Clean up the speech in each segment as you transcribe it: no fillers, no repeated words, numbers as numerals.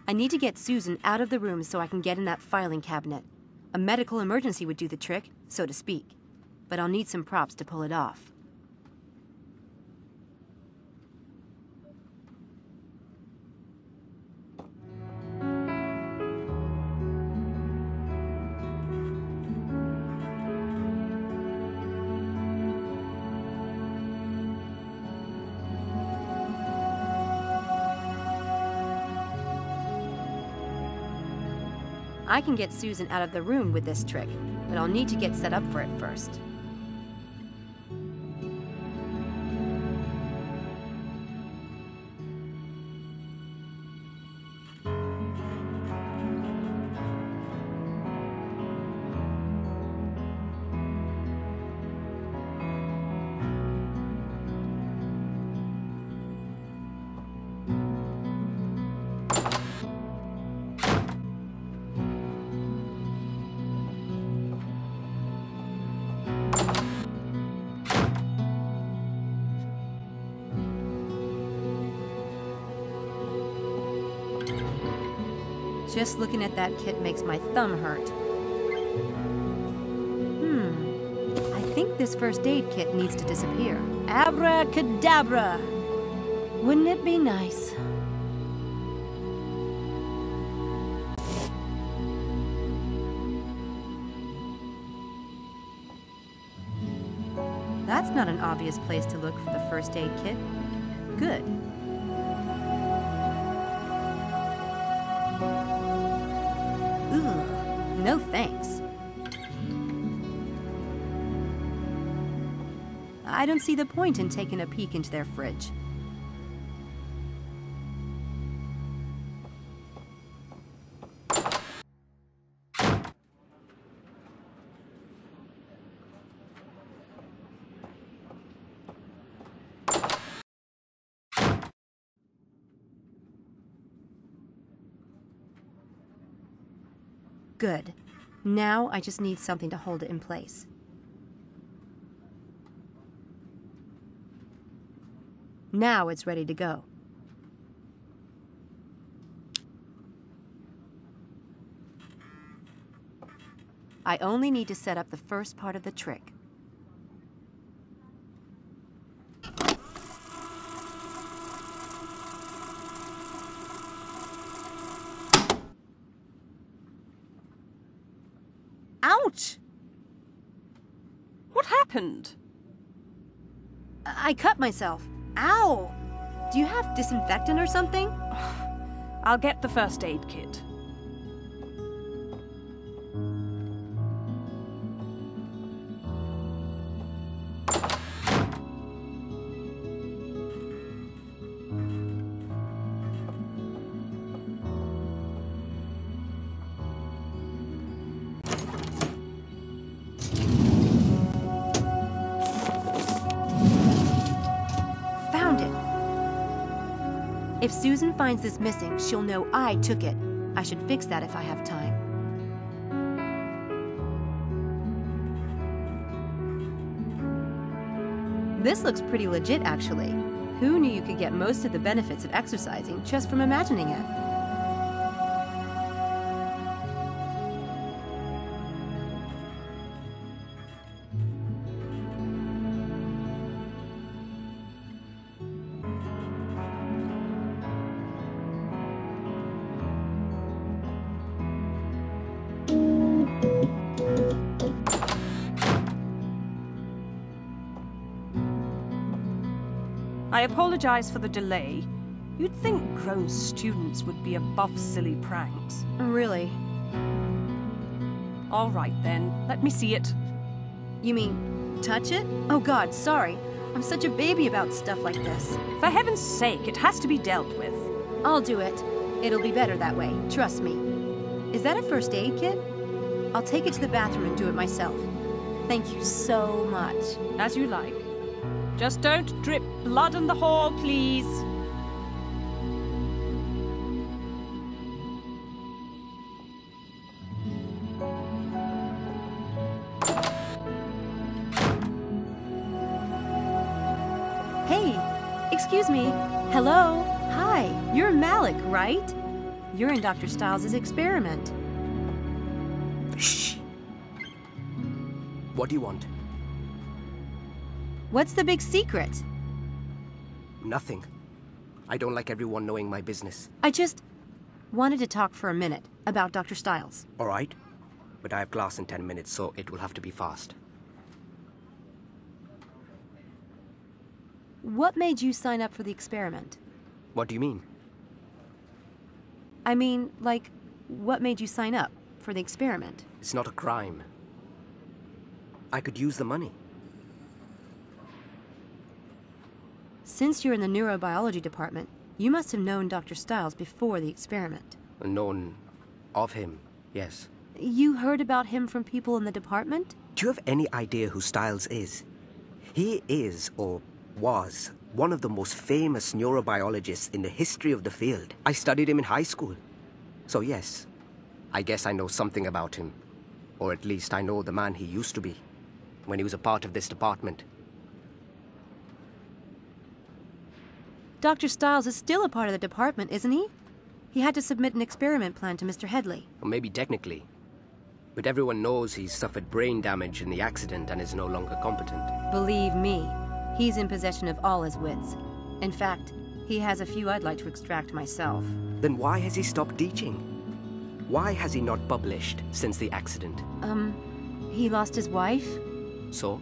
I need to get Susan out of the room so I can get in that filing cabinet. A medical emergency would do the trick, so to speak. But I'll need some props to pull it off. I can get Susan out of the room with this trick, but I'll need to get set up for it first. Just looking at that kit makes my thumb hurt. I think this first aid kit needs to disappear. Abracadabra! Wouldn't it be nice? That's not an obvious place to look for the first aid kit. Good. No thanks. I don't see the point in taking a peek into their fridge. Good. Now I just need something to hold it in place. Now it's ready to go. I only need to set up the first part of the trick. Ouch! What happened? I cut myself. Ow! Do you have disinfectant or something? I'll get the first aid kit. If Susan finds this missing, she'll know I took it. I should fix that if I have time. This looks pretty legit, actually. Who knew you could get most of the benefits of exercising just from imagining it? I apologize for the delay. You'd think grown students would be above silly pranks. Really? All right then, let me see it. You mean, touch it? Oh God, sorry. I'm such a baby about stuff like this. For heaven's sake, it has to be dealt with. I'll do it. It'll be better that way, trust me. Is that a first aid kit? I'll take it to the bathroom and do it myself. Thank you so much. As you like. Just don't drip blood in the hall, please. Hey, excuse me. Hello? Hi, you're Malik, right? You're in Dr. Stiles' experiment. Shh! What do you want? What's the big secret? Nothing. I don't like everyone knowing my business. I just wanted to talk for a minute about Dr. Stiles. All right? But I have class in 10 minutes, so it will have to be fast. What made you sign up for the experiment? What do you mean? I mean, like, what made you sign up for the experiment? It's not a crime. I could use the money. Since you're in the neurobiology department, you must have known Dr. Stiles before the experiment. Known of him, yes. You heard about him from people in the department? Do you have any idea who Stiles is? He is, or was, one of the most famous neurobiologists in the history of the field. I studied him in high school. So yes, I guess I know something about him. Or at least I know the man he used to be, when he was a part of this department. Dr. Stiles is still a part of the department, isn't he? He had to submit an experiment plan to Mr. Headley. Or maybe technically. But everyone knows he's suffered brain damage in the accident and is no longer competent. Believe me, he's in possession of all his wits. In fact, he has a few I'd like to extract myself. Then why has he stopped teaching? Why has he not published since the accident? He lost his wife? So,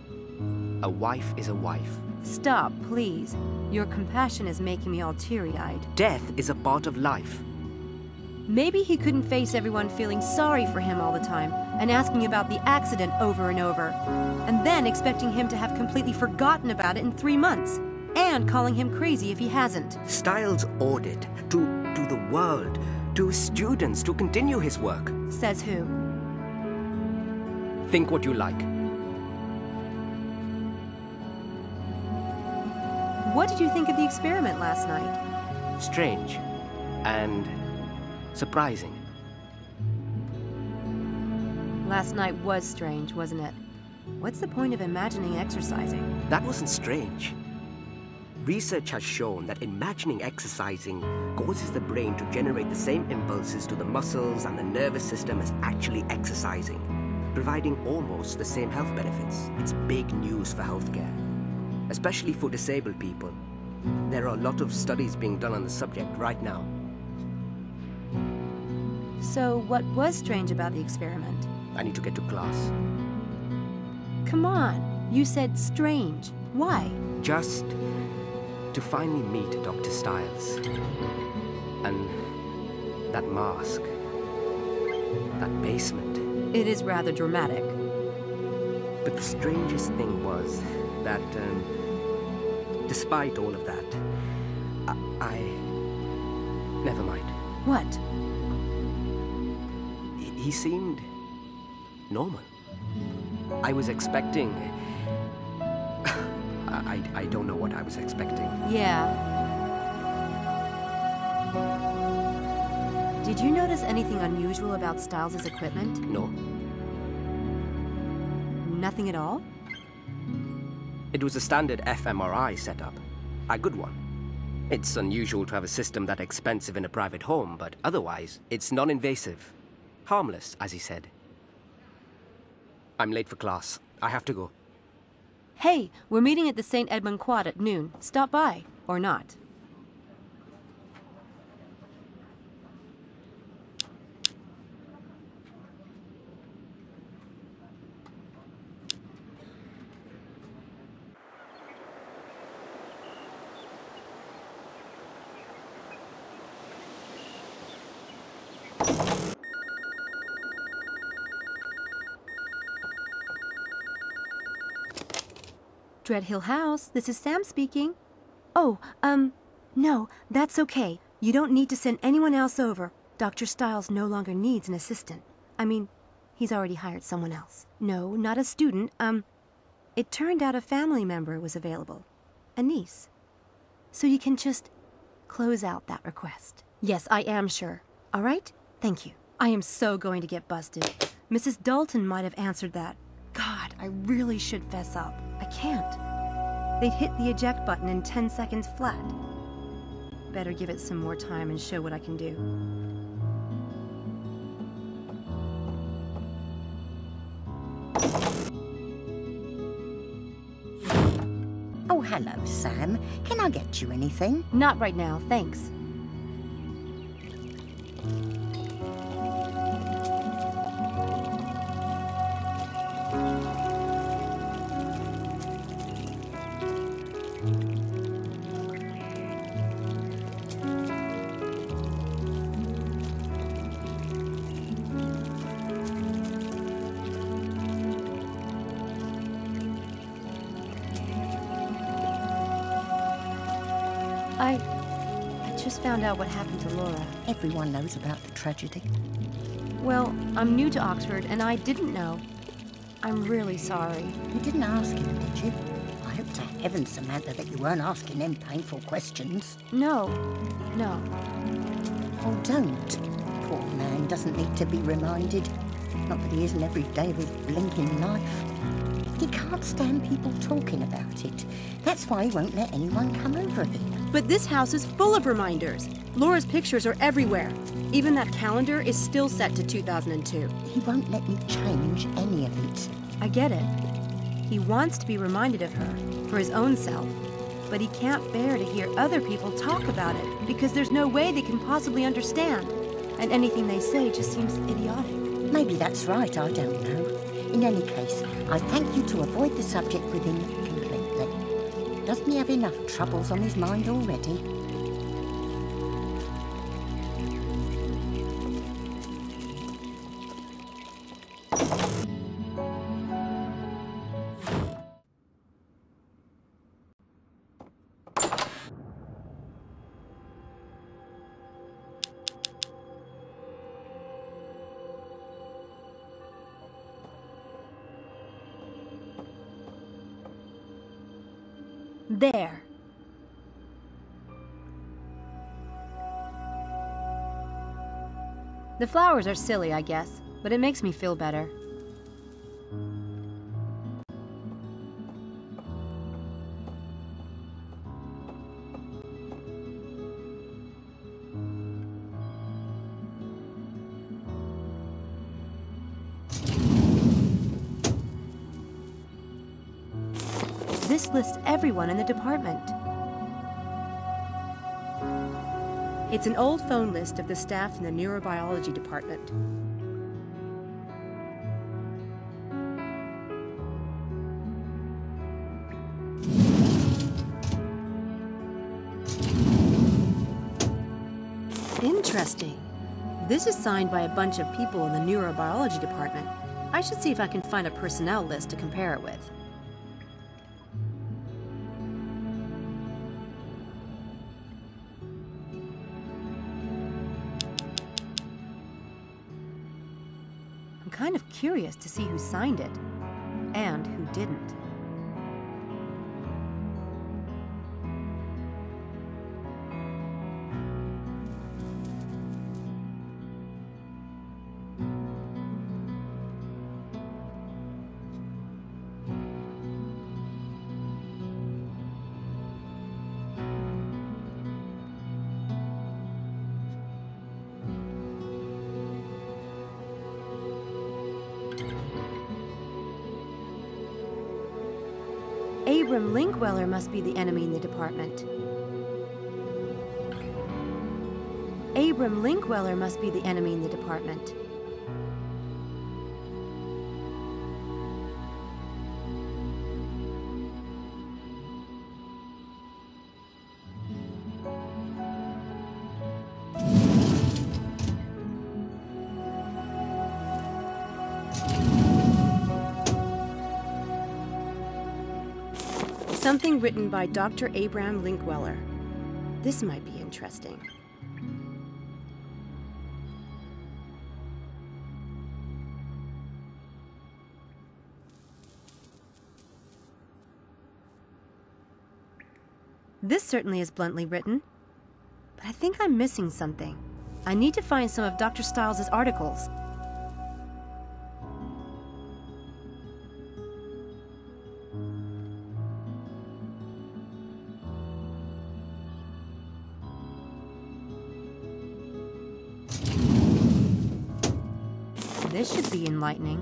a wife is a wife. Stop, please. Your compassion is making me all teary-eyed. Death is a part of life. Maybe he couldn't face everyone feeling sorry for him all the time and asking about the accident over and over, and then expecting him to have completely forgotten about it in 3 months, and calling him crazy if he hasn't. Stiles owed it to the world, to his students, to continue his work. Says who? Think what you like. What did you think of the experiment last night? Strange. And surprising. Last night was strange, wasn't it? What's the point of imagining exercising? That wasn't strange. Research has shown that imagining exercising causes the brain to generate the same impulses to the muscles and the nervous system as actually exercising, providing almost the same health benefits. It's big news for healthcare, especially for disabled people. There are a lot of studies being done on the subject right now. So what was strange about the experiment? I need to get to class. Come on, you said strange. Why? Just to finally meet Dr. Stiles. And that mask. That basement. It is rather dramatic. But the strangest thing was that, despite all of that, I... Never mind. What? He seemed normal. I was expecting... I don't know what I was expecting. Yeah. Did you notice anything unusual about Stiles' equipment? No. Nothing at all? It was a standard fMRI setup. A good one. It's unusual to have a system that expensive in a private home, but otherwise, it's non-invasive. Harmless, as he said. I'm late for class. I have to go. Hey, we're meeting at the St. Edmund Quad at noon. Stop by, or not. Dreadhill House, this is Sam speaking. Oh, no, that's okay. You don't need to send anyone else over. Dr. Stiles no longer needs an assistant. I mean, he's already hired someone else. No, not a student. It turned out a family member was available. A niece. So you can just close out that request. Yes, I am sure. All right? Thank you. I am so going to get busted. Mrs. Dalton might have answered that. God, I really should fess up. I can't. They'd hit the eject button in 10 seconds flat. Better give it some more time and show what I can do. Hello, Sam. Can I get you anything? Not right now, thanks. I just found out what happened to Laura. Everyone knows about the tragedy. Well, I'm new to Oxford, and I didn't know. I'm really sorry. You didn't ask him, did you? I hope to heaven, Samantha, that you weren't asking him painful questions. No. Oh, don't. Poor man doesn't need to be reminded. Not that he isn't every day of his blinking life. He can't stand people talking about it. That's why he won't let anyone come over here. But this house is full of reminders. Laura's pictures are everywhere. Even that calendar is still set to 2002. He won't let me change any of it. I get it. He wants to be reminded of her, for his own self. But he can't bear to hear other people talk about it, because there's no way they can possibly understand. And anything they say just seems idiotic. Maybe that's right, I don't know. In any case, I thank you to avoid the subject with him completely. Doesn't he have enough troubles on his mind already? There. The flowers are silly, I guess, but it makes me feel better. This lists everyone in the department. It's an old phone list of the staff in the neurobiology department. Interesting. This is signed by a bunch of people in the neurobiology department. I should see if I can find a personnel list to compare it with. I'm kind of curious to see who signed it, and who didn't. Abram Linkweller must be the enemy in the department. Abram Linkweller must be the enemy in the department. Something written by Dr. Abram Linkweller. This might be interesting. This certainly is bluntly written, but I think I'm missing something. I need to find some of Dr. Stiles' articles. This should be enlightening.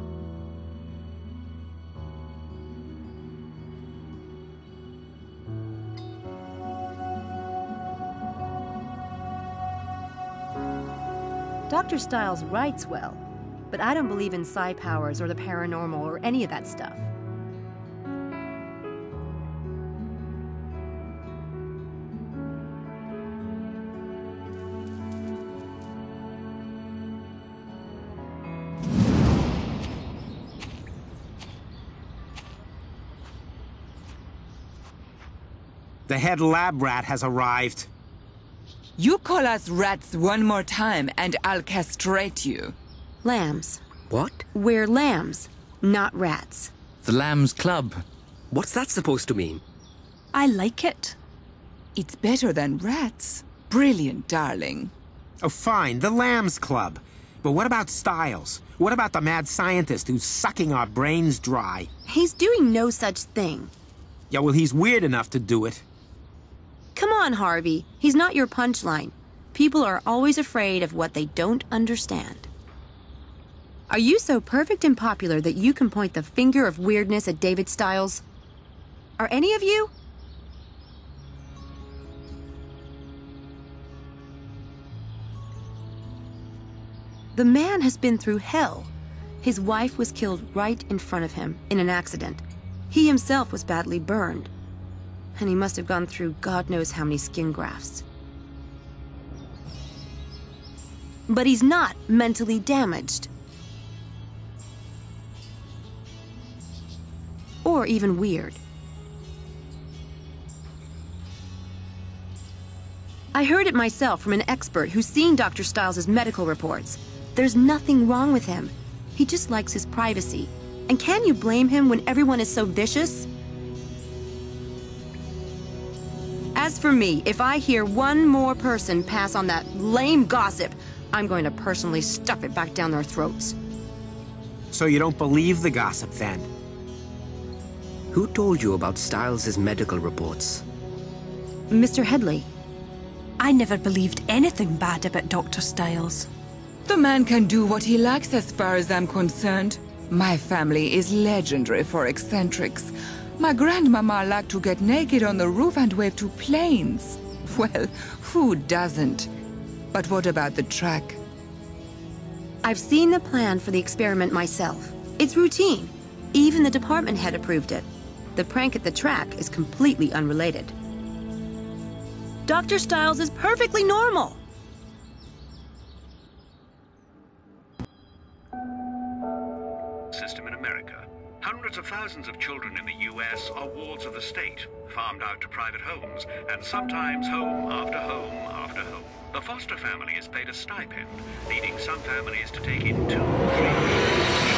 Dr. Stiles writes well, but I don't believe in psi powers or the paranormal or any of that stuff. The head lab rat has arrived. You call us rats one more time and I'll castrate you. Lambs. What? We're lambs, not rats. The Lambs Club. What's that supposed to mean? I like it. It's better than rats. Brilliant, darling. Oh, fine, the Lambs Club. But what about Stiles? What about the mad scientist who's sucking our brains dry? He's doing no such thing. Yeah, well, he's weird enough to do it. Come on, Harvey. He's not your punchline. People are always afraid of what they don't understand. Are you so perfect and popular that you can point the finger of weirdness at David Stiles? Are any of you? The man has been through hell. His wife was killed right in front of him in an accident. He himself was badly burned. And he must have gone through God knows how many skin grafts. But he's not mentally damaged. Or even weird. I heard it myself from an expert who's seen Dr. Stiles' medical reports. There's nothing wrong with him. He just likes his privacy. And can you blame him when everyone is so vicious? As for me, if I hear one more person pass on that lame gossip, I'm going to personally stuff it back down their throats. So you don't believe the gossip, then? Who told you about Stiles' medical reports? Mr. Headley. I never believed anything bad about Dr. Stiles. The man can do what he likes as far as I'm concerned. My family is legendary for eccentrics. My grandmama liked to get naked on the roof and wave to planes. Well, who doesn't? But what about the track? I've seen the plan for the experiment myself. It's routine. Even the department head approved it. The prank at the track is completely unrelated. Dr. Stiles is perfectly normal. System in America. Hundreds of thousands of children in the U.S. are wards of the state, farmed out to private homes, and sometimes home after home after home. The foster family is paid a stipend, leading some families to take in 2 or 3